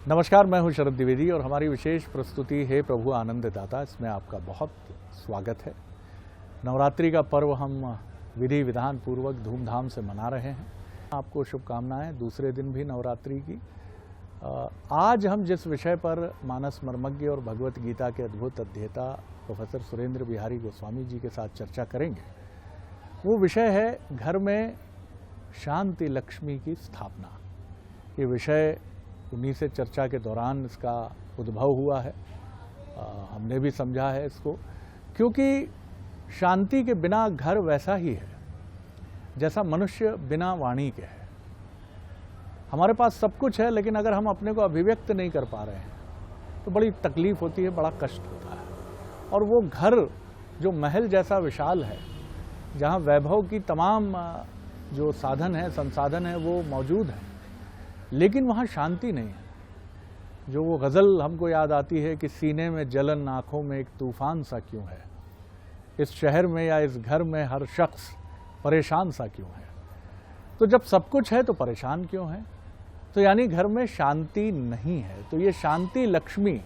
नमस्कार, मैं हूं शरद द्विवेदी और हमारी विशेष प्रस्तुति है प्रभु आनंददाता। इसमें आपका बहुत स्वागत है। नवरात्रि का पर्व हम विधि विधान पूर्वक धूमधाम से मना रहे हैं। आपको शुभकामनाएं दूसरे दिन भी नवरात्रि की। आज हम जिस विषय पर मानस मर्मज्ञ और भगवत गीता के अद्भुत अध्येता प्रोफेसर सुरेंद्र बिहारी गोस्वामी जी के साथ चर्चा करेंगे, वो विषय है घर में शांति लक्ष्मी की स्थापना। ये विषय उन्हीं से चर्चा के दौरान इसका उद्भव हुआ है। हमने भी समझा है इसको, क्योंकि शांति के बिना घर वैसा ही है जैसा मनुष्य बिना वाणी के है। हमारे पास सब कुछ है, लेकिन अगर हम अपने को अभिव्यक्त नहीं कर पा रहे हैं तो बड़ी तकलीफ होती है, बड़ा कष्ट होता है। और वो घर जो महल जैसा विशाल है, जहाँ वैभव की तमाम जो साधन है, संसाधन है, वो मौजूद है, लेकिन वहाँ शांति नहीं है। जो वो गज़ल हमको याद आती है कि सीने में जलन, आँखों में एक तूफान सा क्यों है, इस शहर में या इस घर में हर शख्स परेशान सा क्यों है। तो जब सब कुछ है तो परेशान क्यों है? तो यानी घर में शांति नहीं है। तो ये शांति लक्ष्मी,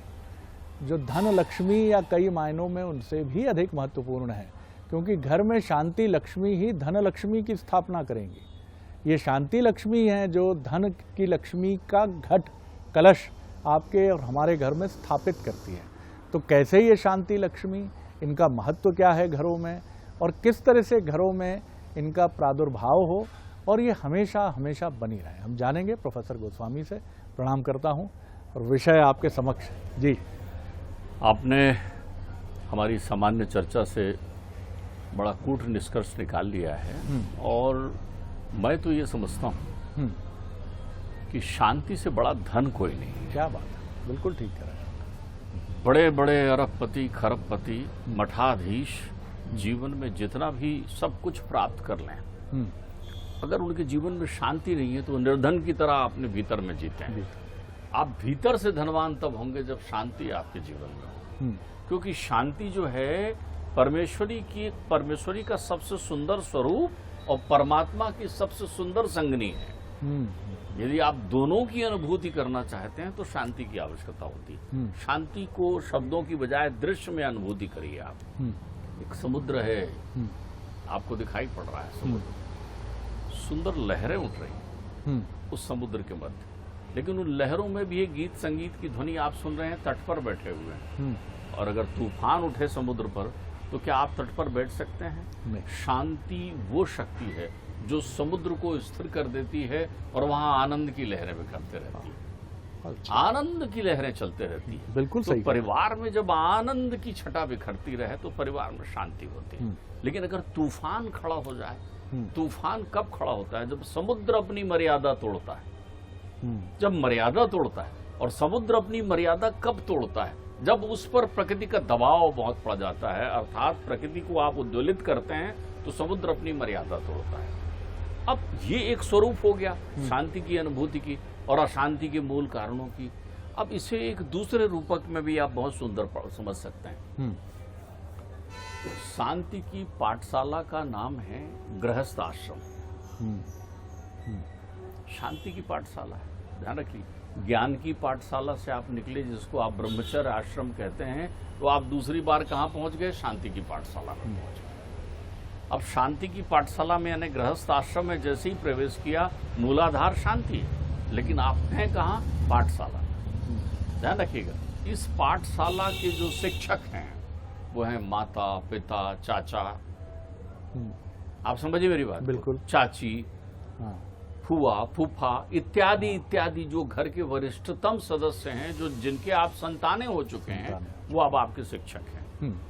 जो धन लक्ष्मी या कई मायनों में उनसे भी अधिक महत्वपूर्ण है, क्योंकि घर में शांति लक्ष्मी ही धन लक्ष्मी की स्थापना करेंगी। ये शांति लक्ष्मी है जो धन की लक्ष्मी का घट कलश आपके और हमारे घर में स्थापित करती है। तो कैसे ये शांति लक्ष्मी, इनका महत्व क्या है घरों में, और किस तरह से घरों में इनका प्रादुर्भाव हो और ये हमेशा हमेशा बनी रहे, हम जानेंगे प्रोफेसर गोस्वामी से। प्रणाम करता हूँ और विषय आपके समक्ष जी। आपने हमारी सामान्य चर्चा से बड़ा कूट निष्कर्ष निकाल लिया है, और मैं तो ये समझता हूँ कि शांति से बड़ा धन कोई नहीं है। क्या बात है, बिल्कुल ठीक कह रहे हैं। बड़े बड़े अरबपति, खरबपति, मठाधीश जीवन में जितना भी सब कुछ प्राप्त कर लें, अगर उनके जीवन में शांति नहीं है तो निर्धन की तरह अपने भीतर में जीते हैं। आप भीतर से धनवान तब होंगे जब शांति आपके जीवन में हो, क्योंकि शांति जो है परमेश्वरी का सबसे सुंदर स्वरूप और परमात्मा की सबसे सुंदर संगनी है। यदि आप दोनों की अनुभूति करना चाहते हैं तो शांति की आवश्यकता होती है। शांति को शब्दों की बजाय दृश्य में अनुभूति करिए। आप एक समुद्र है, आपको दिखाई पड़ रहा है समुद्र, सुंदर लहरें उठ रही उस समुद्र के मध्य, लेकिन उन लहरों में भी एक गीत संगीत की ध्वनि आप सुन रहे हैं। तट पर बैठे हुए हैं, और अगर तूफान उठे समुद्र पर तो क्या आप तट पर बैठ सकते हैं? शांति वो शक्ति है जो समुद्र को स्थिर कर देती है और वहां आनंद की लहरें बिखरते रहती है। आनंद की लहरें चलते रहती है। बिल्कुल सही। तो परिवार में जब आनंद की छटा बिखरती रहे तो परिवार में शांति होती है। लेकिन अगर तूफान खड़ा हो जाए, तूफान कब खड़ा होता है? जब समुद्र अपनी मर्यादा तोड़ता है। जब मर्यादा तोड़ता है, और समुद्र अपनी मर्यादा कब तोड़ता है? जब उस पर प्रकृति का दबाव बहुत पड़ जाता है, अर्थात प्रकृति को आप उद्वेलित करते हैं, तो समुद्र अपनी मर्यादा तोड़ता है। अब ये एक स्वरूप हो गया शांति की अनुभूति की और अशांति के मूल कारणों की। अब इसे एक दूसरे रूपक में भी आप बहुत सुंदर समझ सकते हैं। शांति की पाठशाला का नाम है गृहस्थ आश्रम। शांति की पाठशाला है, ध्यान रखिए। ज्ञान की पाठशाला से आप निकले, जिसको आप ब्रह्मचर्य आश्रम कहते हैं, तो आप दूसरी बार कहाँ पहुंच गए? शांति की पाठशाला में पहुंच गए। अब शांति की पाठशाला में यानी गृहस्थ आश्रम में जैसे ही प्रवेश किया, मूलाधार शांति है, लेकिन आप हैं कहाँ? पाठशाला। ध्यान रखिएगा, इस पाठशाला के जो शिक्षक हैं वो हैं माता, पिता, चाचा। आप समझिए मेरी बात? बिल्कुल। चाची, फुआ, फूफा इत्यादि इत्यादि, जो घर के वरिष्ठतम सदस्य हैं, जो जिनके आप संतानें हो चुके हैं, वो अब आपके शिक्षक हैं।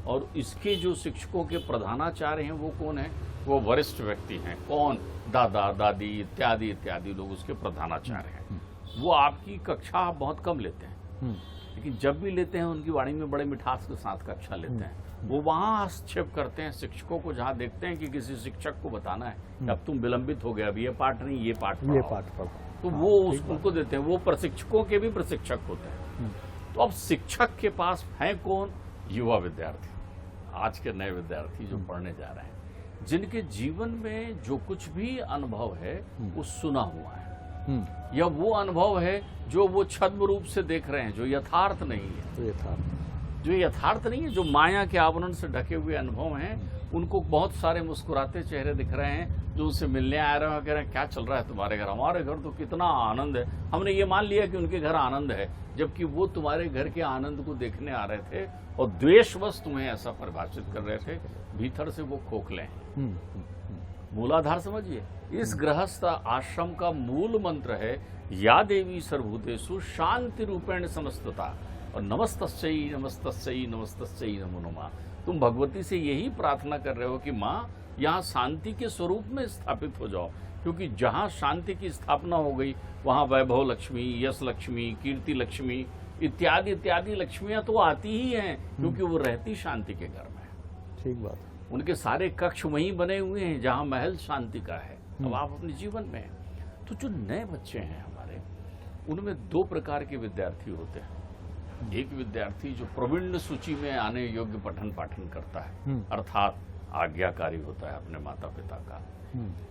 और इसके जो शिक्षकों के प्रधानाचार्य हैं वो कौन है? वो वरिष्ठ व्यक्ति हैं। कौन? दादा, दादी इत्यादि इत्यादि लोग उसके प्रधानाचार्य हैं। वो आपकी कक्षा बहुत कम लेते हैं, लेकिन जब भी लेते हैं उनकी वाणी में बड़े मिठास के साथ कक्षा लेते हैं। वो वहाँ हस्तक्षेप करते हैं शिक्षकों को, जहाँ देखते हैं कि किसी शिक्षक को बताना है कि अब तुम विलंबित हो गया, अब ये पाठ नहीं, ये पाठ पढ़ो, तो वो उनको देते हैं। वो प्रशिक्षकों के भी प्रशिक्षक होते हैं। तो अब शिक्षक के पास है कौन? युवा विद्यार्थी, आज के नए विद्यार्थी जो पढ़ने जा रहे हैं, जिनके जीवन में जो कुछ भी अनुभव है वो सुना हुआ है। यह वो अनुभव है जो वो छद्म रूप से देख रहे हैं, जो यथार्थ नहीं है, जो यथार्थ नहीं है, जो माया के आवरण से ढके हुए अनुभव हैं। उनको बहुत सारे मुस्कुराते चेहरे दिख रहे हैं जो उनसे मिलने आ रहे हैं, कह रहे हैं क्या चल रहा है तुम्हारे घर, हमारे घर तो कितना आनंद है। हमने ये मान लिया कि उनके घर आनंद है, जबकि वो तुम्हारे घर के आनंद को देखने आ रहे थे और द्वेषवश तुम्हें ऐसा परिभाषित कर रहे थे। भीतर से वो खोखले हैं। मूलाधार समझिए, इस गृहस्थ आश्रम का मूल मंत्र है या देवी सर्वभूतेषु शांति रूपेण समस्तता, और नमस्तस्यै नमस्तस्यै नमस्तस्यै नमो नमः। तुम भगवती से यही प्रार्थना कर रहे हो कि माँ यहाँ शांति के स्वरूप में स्थापित हो जाओ, क्योंकि जहाँ शांति की स्थापना हो गई वहाँ वैभव लक्ष्मी, यश लक्ष्मी, कीर्ति लक्ष्मी इत्यादि इत्यादि लक्ष्मियाँ तो आती ही हैं, क्योंकि वो रहती शांति के घर में। ठीक बात। उनके सारे कक्ष वहीं बने हुए हैं जहाँ महल शांति का है। अब आप अपने जीवन में हैं। तो जो नए बच्चे हैं हमारे, उनमें दो प्रकार के विद्यार्थी होते हैं। एक विद्यार्थी जो प्रवीण सूची में आने योग्य पठन पाठन करता है, अर्थात आज्ञाकारी होता है अपने माता पिता का,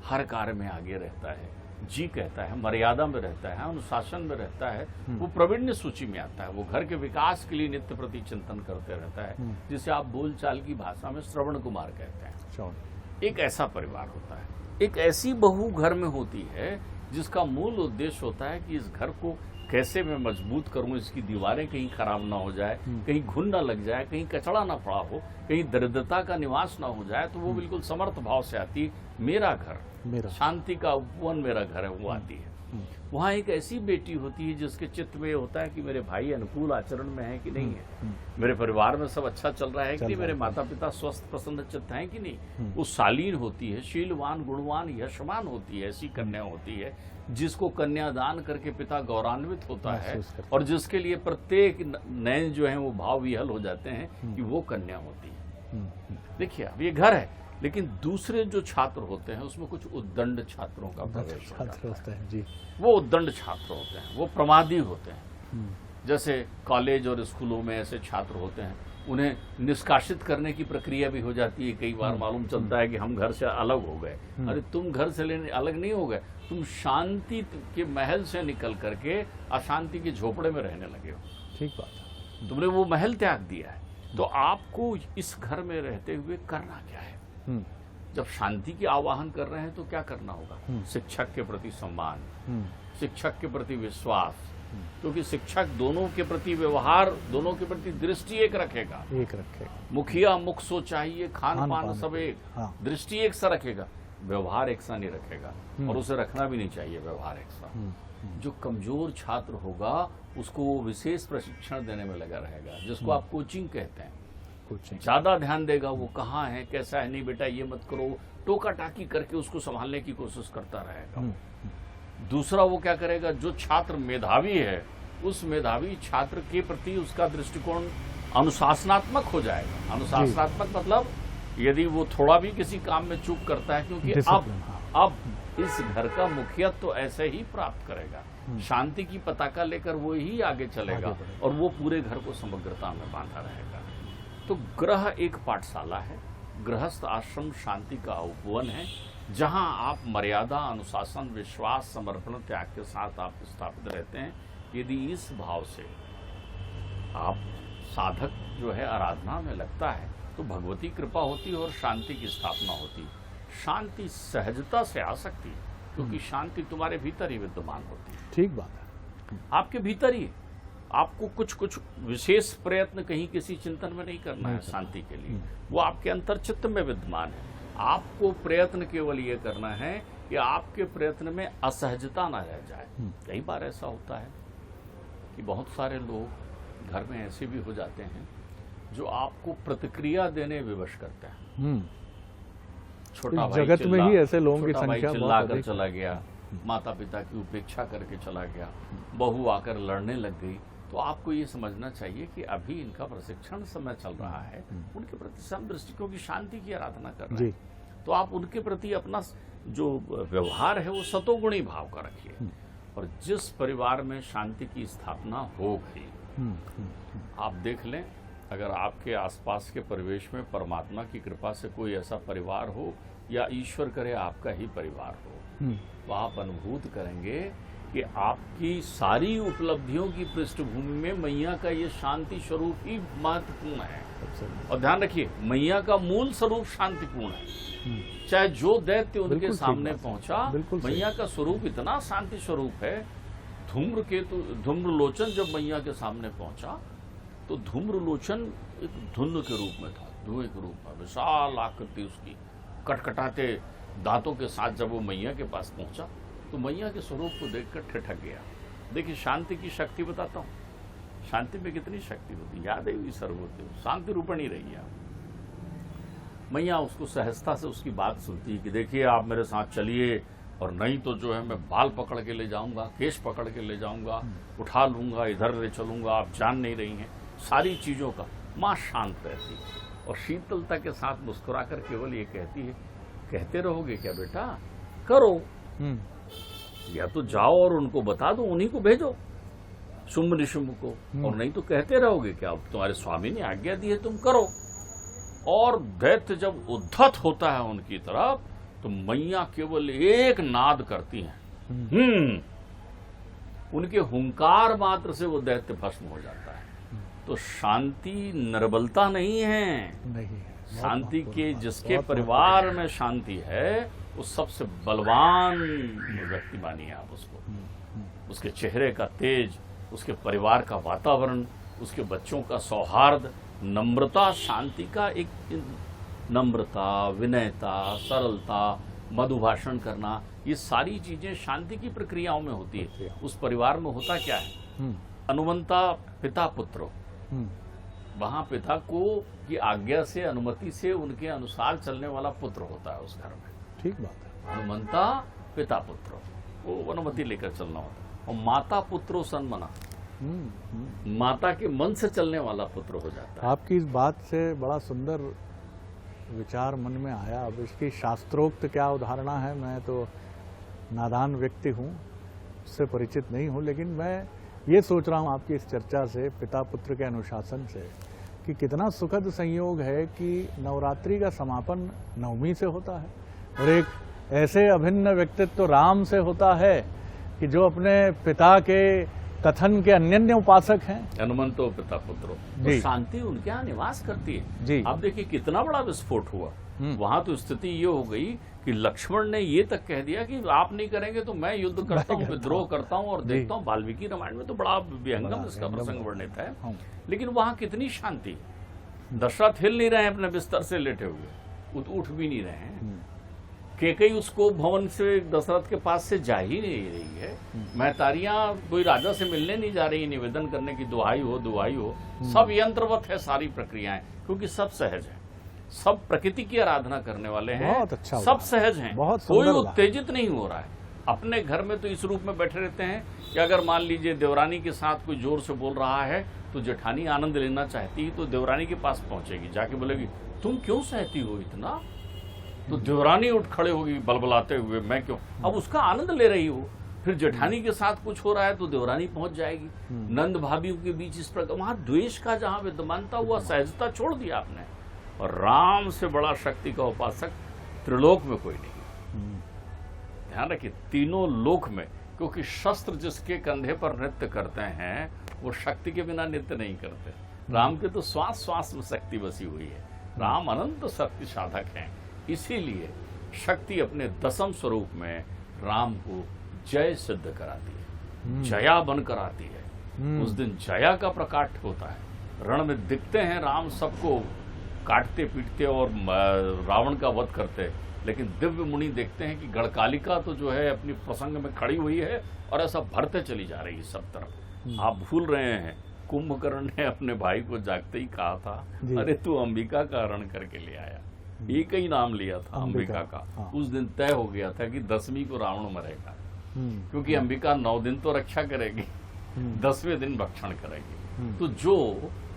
हर कार्य में आगे रहता है, जी कहता है, मर्यादा में रहता है, अनुशासन में रहता है, वो प्रवीण सूची में आता है। वो घर के विकास के लिए नित्य प्रति चिंतन करते रहता है, जिसे आप बोलचाल की भाषा में श्रवण कुमार कहते हैं। एक ऐसा परिवार होता है। एक ऐसी बहू घर में होती है जिसका मूल उद्देश्य होता है कि इस घर को कैसे मैं मजबूत करूं, इसकी दीवारें कहीं खराब ना हो जाए, कहीं घुन ना लग जाए, कहीं कचड़ा ना पड़ा हो, कहीं दरिद्रता का निवास ना हो जाए। तो वो बिल्कुल समर्थ भाव से आती, मेरा घर, शांति का उपवन मेरा घर है, वो आती है। वहाँ एक ऐसी बेटी होती है जिसके चित्त में होता है कि मेरे भाई अनुकूल आचरण में है कि नहीं है, मेरे परिवार में सब अच्छा चल रहा है कि नहीं, मेरे माता पिता स्वस्थ प्रसन्न चित्त हैं कि नहीं। वो शालीन होती है, शीलवान, गुणवान, यशमान होती है। ऐसी कन्या होती है जिसको कन्यादान करके पिता गौरवान्वित होता है, और जिसके लिए प्रत्येक नयन जो है वो भाव विहल हो जाते हैं कि वो कन्या होती है। देखिए, अब ये घर है, लेकिन दूसरे जो छात्र होते हैं उसमें कुछ उद्दंड छात्रों का प्रवेश होता है जी। वो उद्दंड छात्र होते हैं, वो प्रमादी होते हैं। जैसे कॉलेज और स्कूलों में ऐसे छात्र होते हैं, उन्हें निष्कासित करने की प्रक्रिया भी हो जाती है। कई बार मालूम चलता है कि हम घर से अलग हो गए। अरे तुम घर से अलग नहीं हो गए, तुम शांति के महल से निकल करके अशांति के झोपड़े में रहने लगे हो। ठीक बात है। तुमने वो महल त्याग दिया है। तो आपको इस घर में रहते हुए करना क्या है? जब शांति की आवाहन कर रहे हैं तो क्या करना होगा? शिक्षक के प्रति सम्मान, शिक्षक के प्रति विश्वास, क्योंकि शिक्षक दोनों के प्रति व्यवहार, दोनों के प्रति दृष्टि एक रखेगा। मुखिया मुख सो चाहिए, खान पान सब एक, दृष्टि एक सा रखेगा, व्यवहार एक सा नहीं रखेगा, और उसे रखना भी नहीं चाहिए व्यवहार एक सा। जो कमजोर छात्र होगा उसको वो विशेष प्रशिक्षण देने में लगा रहेगा, जिसको आप कोचिंग कहते हैं। ज्यादा ध्यान देगा, वो कहाँ है, कैसा है, नहीं बेटा ये मत करो, टोका टाकी करके उसको संभालने की कोशिश करता रहेगा। दूसरा वो क्या करेगा, जो छात्र मेधावी है उस मेधावी छात्र के प्रति उसका दृष्टिकोण अनुशासनात्मक हो जाएगा। अनुशासनात्मक मतलब यदि वो थोड़ा भी किसी काम में चूक करता है, क्योंकि अब इस घर का मुखिया तो ऐसे ही प्राप्त करेगा, शांति की पताका लेकर वो ही आगे चलेगा, और वो पूरे घर को समग्रता में बांधा रहेगा। तो ग्रह एक पाठशाला है, गृहस्थ आश्रम शांति का उपवन है, जहां आप मर्यादा, अनुशासन, विश्वास, समर्पण, त्याग के साथ आप स्थापित रहते हैं। यदि इस भाव से आप साधक जो है आराधना में लगता है तो भगवती कृपा होती है और शांति की स्थापना होती है। शांति सहजता से आ सकती है, क्योंकि शांति तुम्हारे भीतर ही विद्यमान होती है। ठीक बात है, आपके भीतर ही। आपको कुछ विशेष प्रयत्न कहीं किसी चिंतन में नहीं करना है शांति के लिए, वो आपके अंतर चित्त में विद्यमान है। आपको प्रयत्न केवल ये करना है कि आपके प्रयत्न में असहजता ना रह जाए। कई बार ऐसा होता है कि बहुत सारे लोग घर में ऐसे भी हो जाते हैं जो आपको प्रतिक्रिया देने विवश करते हैं। छोटा भाई जगत में ही ऐसे लोगों की संख्या चिल्ला कर चला गया, माता पिता की उपेक्षा करके चला गया, बहू आकर लड़ने लग गई, तो आपको ये समझना चाहिए कि अभी इनका प्रशिक्षण समय चल रहा है, उनके प्रति समदृष्टि, क्योंकि शांति की आराधना कर रहे हैं, तो आप उनके प्रति अपना जो व्यवहार है वो सतोगुणी भाव का रखिए। और जिस परिवार में शांति की स्थापना हो गई, आप देख लें, अगर आपके आसपास के परिवेश में परमात्मा की कृपा से कोई ऐसा परिवार हो, या ईश्वर करे आपका ही परिवार हो, तो आप अनुभूत करेंगे कि आपकी सारी उपलब्धियों की पृष्ठभूमि में मैया का ये शांति स्वरूप ही महत्वपूर्ण है। और ध्यान रखिए, मैया का मूल स्वरूप शांतिपूर्ण है। चाहे जो दैत्य उनके सामने पहुंचा, मैया का स्वरूप इतना शांति स्वरूप है। धूम्रलोचन जब मैया के सामने पहुंचा तो धूम्रलोचन एक धुंध के रूप में था, धुएं के रूप में, विशाल आकृति उसकी, कटकटाते दांतों के साथ जब वो मैया के पास पहुंचा तो मैया के स्वरूप को देखकर ठिठक गया। देखिए, शांति की शक्ति बताता हूँ, शांति में कितनी शक्ति होती है। याद है सर्वोत्तम शांति रूपणी रही है। मैया उसको सहजता से उसकी बात सुनती है कि देखिए, आप मेरे साथ चलिए, और नहीं तो जो है मैं बाल पकड़ के ले जाऊंगा, केश पकड़ के ले जाऊंगा, उठा लूंगा, इधर ले चलूंगा, आप जान नहीं रही हैं। सारी चीजों का माँ शांत रहती और शीतलता के साथ मुस्कुराकर केवल ये कहती है, कहते रहोगे क्या बेटा, करो, या तो जाओ और उनको बता दो, उन्हीं को भेजो, शुंभ निशुंभ को, और नहीं तो कहते रहोगे क्या, तुम्हारे स्वामी ने आज्ञा दी है, तुम करो। और दैत्य जब उद्धत होता है उनकी तरफ तो मैया केवल एक नाद करती हैं, उनके हुंकार मात्र से वो दैत्य भस्म हो जाता है। तो शांति निर्बलता नहीं है, शांति के जिसके परिवार में शांति है वो सबसे बलवान व्यक्ति मानिए आप उसको। उसके चेहरे का तेज, उसके परिवार का वातावरण, उसके बच्चों का सौहार्द, नम्रता, शांति का एक नम्रता, विनयता, सरलता, मधुभाषण करना, ये सारी चीजें शांति की प्रक्रियाओं में होती है। उस परिवार में होता क्या है, अनुमंता पिता पुत्रो, वहां पिता को की आज्ञा से, अनुमति से, उनके अनुसार चलने वाला पुत्र होता है उस घर में। ठीक बात है। अनुमंता पिता पुत्रो, वो अनुमति लेकर चलना होता है। और माता पुत्रो सन्मना, माता के मन से चलने वाला पुत्र हो जाता है। आपकी इस बात से बड़ा सुंदर विचार मन में आया। अब इसकी शास्त्रोक्त क्या उदाहरणा है, मैं तो नादान व्यक्ति हूँ, उससे परिचित नहीं हूँ, लेकिन मैं ये सोच रहा हूँ आपकी इस चर्चा से, पिता पुत्र के अनुशासन से, कि कितना सुखद संयोग है कि नवरात्रि का समापन नवमी से होता है और एक ऐसे अभिन्न व्यक्तित्व राम से होता है कि जो अपने पिता के कथन के अन्य उपासक हैं। हनुमंतो पिता पुत्रो, तो शांति उनके यहाँ निवास करती है जी। अब देखिए कितना बड़ा विस्फोट हुआ वहां। तो स्थिति ये हो गई कि लक्ष्मण ने ये तक कह दिया कि आप नहीं करेंगे तो मैं युद्ध करता हूँ, विद्रोह करता हूँ। और देखता हूँ वाल्मीकि रामायण में तो बड़ा विहंगम इसका प्रसंग वर्णित है, लेकिन वहां कितनी शांति। दशरथ हिल नहीं रहे हैं अपने बिस्तर से लेटे हुए, उठ भी नहीं रहे हैं। केकई उसको भवन से दशरथ के पास से जा ही नहीं रही है। महतारियां कोई राजा से मिलने नहीं जा रही, निवेदन करने की दुहाई हो दुहाई हो। सब यंत्रवत है सारी प्रक्रियाएं, क्योंकि सब सहज है, सब प्रकृति की आराधना करने वाले हैं। बहुत अच्छा, सब सहज हैं, कोई उत्तेजित नहीं हो रहा है। अपने घर में तो इस रूप में बैठे रहते हैं कि अगर मान लीजिए देवरानी के साथ कोई जोर से बोल रहा है तो जेठानी आनंद लेना चाहती है तो देवरानी के पास पहुंचेगी, जाके बोलेगी तुम क्यों सहती हो इतना, तो देवरानी उठ खड़े होगी बलबलाते हुए, मैं क्यों, अब उसका आनंद ले रही हो। फिर जेठानी के साथ कुछ हो रहा है तो देवरानी पहुंच जाएगी। नंद भाभियों के बीच इस प्रकार वहां द्वेष का जहां विद्यमानता हुआ, सहजता छोड़ दिया आपने। और राम से बड़ा शक्ति का उपासक त्रिलोक में कोई नहीं। ध्यान रखिए, तीनों लोक में, क्योंकि शस्त्र जिसके कंधे पर नृत्य करते हैं वो शक्ति के बिना नृत्य नहीं करते। राम के तो श्वास श्वास में शक्ति बसी हुई है। राम अनंत शक्ति साधक हैं, इसीलिए शक्ति अपने दसम स्वरूप में राम को जय सिद्ध कराती है, जया बनकर आती है। उस दिन जया का प्रकाट होता है। रण में दिखते हैं राम, सबको काटते पीटते और रावण का वध करते, लेकिन दिव्य मुनि देखते हैं कि गढ़कालिका तो जो है अपनी प्रसंग में खड़ी हुई है और ऐसा भरते चली जा रही है सब तरफ। आप भूल रहे हैं, कुंभकर्ण ने अपने भाई को जागते ही कहा था, अरे तू अंबिका का हरण करके ले आया। एक ही नाम लिया था अंबिका का। हाँ। उस दिन तय हो गया था कि 10वीं को रावण मरेगा, क्योंकि अंबिका 9 दिन तो रक्षा करेगी, 10वें दिन भक्षण करेगी। तो जो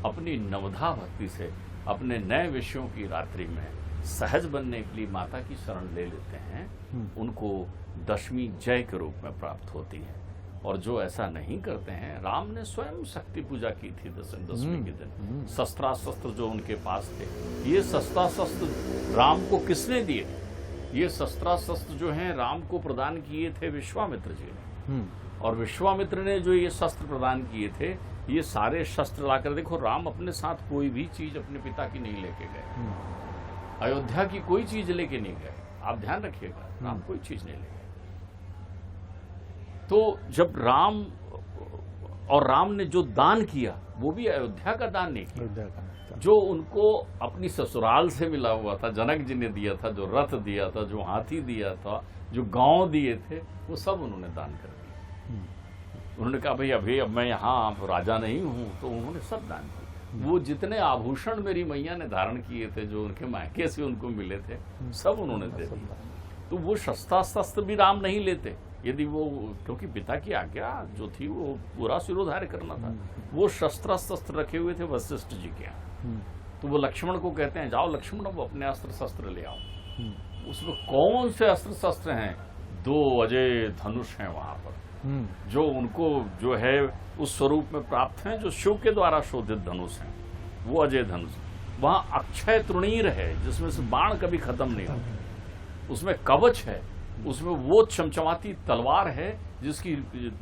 अपनी नवधा भक्ति से अपने नए विषयों की रात्रि में सहज बनने के लिए माता की शरण ले लेते हैं, उनको 10वीं जय के रूप में प्राप्त होती है। और जो ऐसा नहीं करते हैं, राम ने स्वयं शक्ति पूजा की थी 10वीं के दिन। शस्त्रास्त्र जो उनके पास थे, ये शस्त्रास्त्र राम को किसने दिए? ये शस्त्रास्त्र जो हैं राम को प्रदान किए थे विश्वामित्र जी ने। और विश्वामित्र ने जो ये शस्त्र प्रदान किए थे, ये सारे शस्त्र लाकर, देखो राम अपने साथ कोई भी चीज अपने पिता की नहीं लेके गए, अयोध्या की कोई चीज लेके नहीं गए, आप ध्यान रखिएगा, राम कोई चीज नहीं ले गए। तो जब राम ने जो दान किया वो भी अयोध्या का दान नहीं किया, जो उनको अपनी ससुराल से मिला हुआ था, जनक जी ने दिया था, जो रथ दिया था, जो हाथी दिया था, जो गांव दिए थे, वो सब उन्होंने दान कर दिया। उन्होंने कहा भाई अभी अब मैं यहाँ राजा नहीं हूं, तो उन्होंने सब दान किया। वो जितने आभूषण मेरी मैया ने धारण किए थे, जो उनके मायके से उनको मिले थे, सब उन्होंने दे दिया। तो वो शस्त्र भी राम नहीं लेते यदि वो, क्योंकि पिता की आज्ञा जो थी वो पूरा सिरोधार्य करना था। वो शस्त्र रखे हुए थे वशिष्ठ जी के यहाँ। तो वो लक्ष्मण को कहते हैं, जाओ लक्ष्मण वो अपने अस्त्र शस्त्र ले आओ। उसमें कौन से अस्त्र शस्त्र हैं? 2 अजय धनुष हैं वहां पर, जो उनको जो है उस स्वरूप में प्राप्त हैं, जो शिव के द्वारा शोधित धनुष हैं, वो अजय धनुष। वहां अक्षय तृणीर है, जिसमें से बाण कभी खत्म नहीं होता। उसमें कवच है, उसमें वो चमचमाती तलवार है जिसकी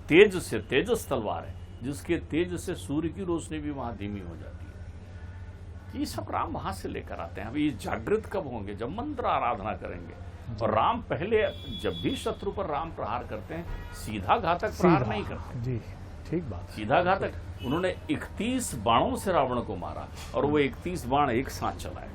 तेजस तलवार है, जिसके तेज से सूर्य की रोशनी भी वहां धीमी हो जाती है। ये सब राम वहां से लेकर आते हैं। अब ये जागृत कब होंगे? जब मंत्र आराधना करेंगे। और राम पहले जब भी शत्रु पर राम प्रहार करते हैं, सीधा घातक प्रहार नहीं करते। जी ठीक बात। सीधा घातक, उन्होंने 31 बाणों से रावण को मारा और वो 31 बाण एक साथ चलाए।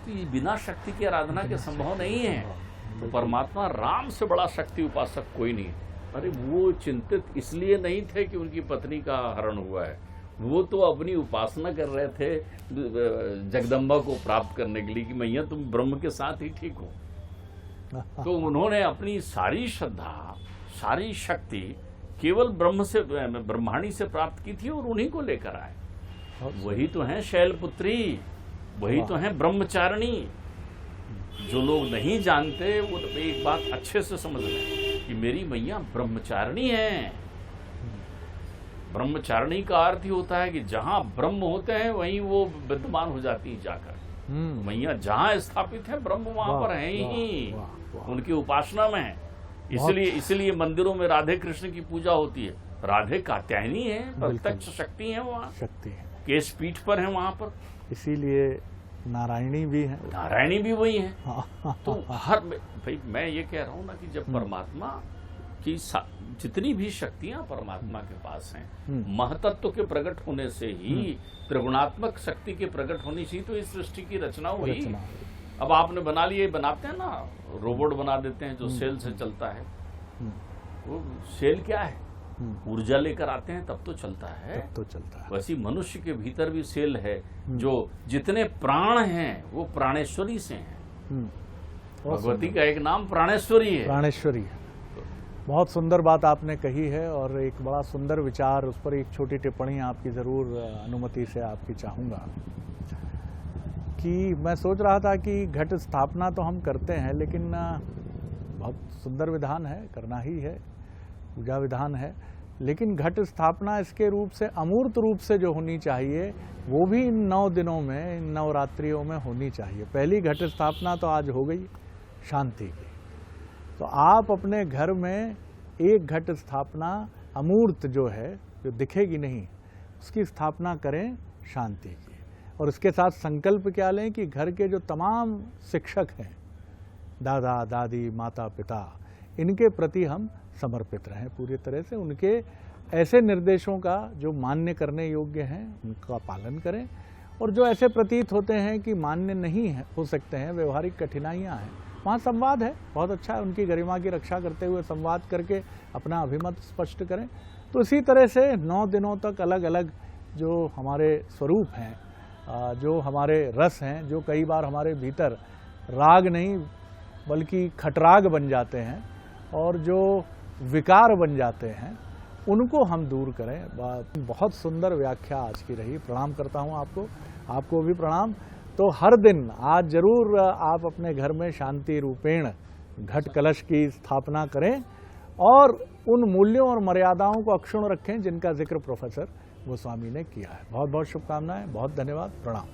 तो ये बिना शक्ति की आराधना के संभव नहीं है। तो परमात्मा राम से बड़ा शक्ति उपासक कोई नहीं। अरे वो चिंतित इसलिए नहीं थे कि उनकी पत्नी का हरण हुआ है, वो तो अपनी उपासना कर रहे थे जगदम्बा को प्राप्त करने के लिए कि मैया तुम ब्रह्म के साथ ही ठीक हो। तो उन्होंने अपनी सारी श्रद्धा, सारी शक्ति केवल ब्रह्माणी से प्राप्त की थी और उन्हीं को लेकर आए। वही तो है शैलपुत्री, वही तो है ब्रह्मचारिणी। जो लोग नहीं जानते वो एक बात अच्छे से समझ लें कि मेरी मैया ब्रह्मचारिणी है। ब्रह्मचारिणी का अर्थ ही होता है कि जहां ब्रह्म होते हैं वहीं वो विद्यमान हो जाती है जाकर। मैया जहां स्थापित है ब्रह्म वहां पर है ही, उनकी उपासना में है। इसलिए मंदिरों में राधे कृष्ण की पूजा होती है। राधे कात्यायनी है, प्रत्यक्ष शक्ति है, वहाँ शक्ति है, केश पीठ पर है वहां पर। इसीलिए नारायणी भी है, नारायणी भी वही है। तो हर भाई मैं ये कह रहा हूं ना कि जब परमात्मा की जितनी भी शक्तियां परमात्मा के पास हैं, महतत्व के प्रकट होने से ही, त्रिगुणात्मक शक्ति के प्रकट होने से ही तो इस सृष्टि की रचना हुई। अब आपने बना लिए, बनाते हैं ना, रोबोट बना देते हैं जो सेल से चलता है। वो सेल क्या है? ऊर्जा लेकर आते हैं तब तो चलता है। वैसे मनुष्य के भीतर भी सेल है, जो जितने प्राण हैं वो प्राणेश्वरी से हैं। भगवती का एक नाम प्राणेश्वरी है। प्राणेश्वरी है। बहुत सुंदर बात आपने कही है और एक बड़ा सुंदर विचार, उस पर एक छोटी टिप्पणी आपकी जरूर अनुमति से आपकी चाहूंगा कि मैं सोच रहा था कि घट स्थापना तो हम करते हैं, लेकिन बहुत सुंदर विधान है, करना ही है, पूजा विधान है, लेकिन घट स्थापना इसके रूप से अमूर्त रूप से जो होनी चाहिए वो भी इन 9 दिनों में, इन नवरात्रियों में होनी चाहिए। पहली घट स्थापना तो आज हो गई शांति की, तो आप अपने घर में एक घट स्थापना अमूर्त जो है, जो दिखेगी नहीं, उसकी स्थापना करें शांति की। और इसके साथ संकल्प क्या लें कि घर के जो तमाम शिक्षक हैं, दादा दादी माता पिता, इनके प्रति हम समर्पित रहें पूरी तरह से। उनके ऐसे निर्देशों का जो मान्य करने योग्य हैं उनका पालन करें, और जो ऐसे प्रतीत होते हैं कि मान्य नहीं है, हो सकते हैं, व्यवहारिक कठिनाइयां हैं, वहाँ संवाद है, बहुत अच्छा है, उनकी गरिमा की रक्षा करते हुए संवाद करके अपना अभिमत स्पष्ट करें। तो इसी तरह से 9 दिनों तक अलग अलग जो हमारे स्वरूप हैं, जो हमारे रस हैं, जो कई बार हमारे भीतर राग नहीं बल्कि खटराग बन जाते हैं और जो विकार बन जाते हैं, उनको हम दूर करें। बहुत सुंदर व्याख्या आज की रही, प्रणाम करता हूं आपको भी प्रणाम। तो हर दिन आज जरूर आप अपने घर में शांति रूपेण घट कलश की स्थापना करें और उन मूल्यों और मर्यादाओं को अक्षुण्ण रखें जिनका जिक्र प्रोफेसर गोस्वामी ने किया है। बहुत बहुत शुभकामनाएं, बहुत धन्यवाद, प्रणाम।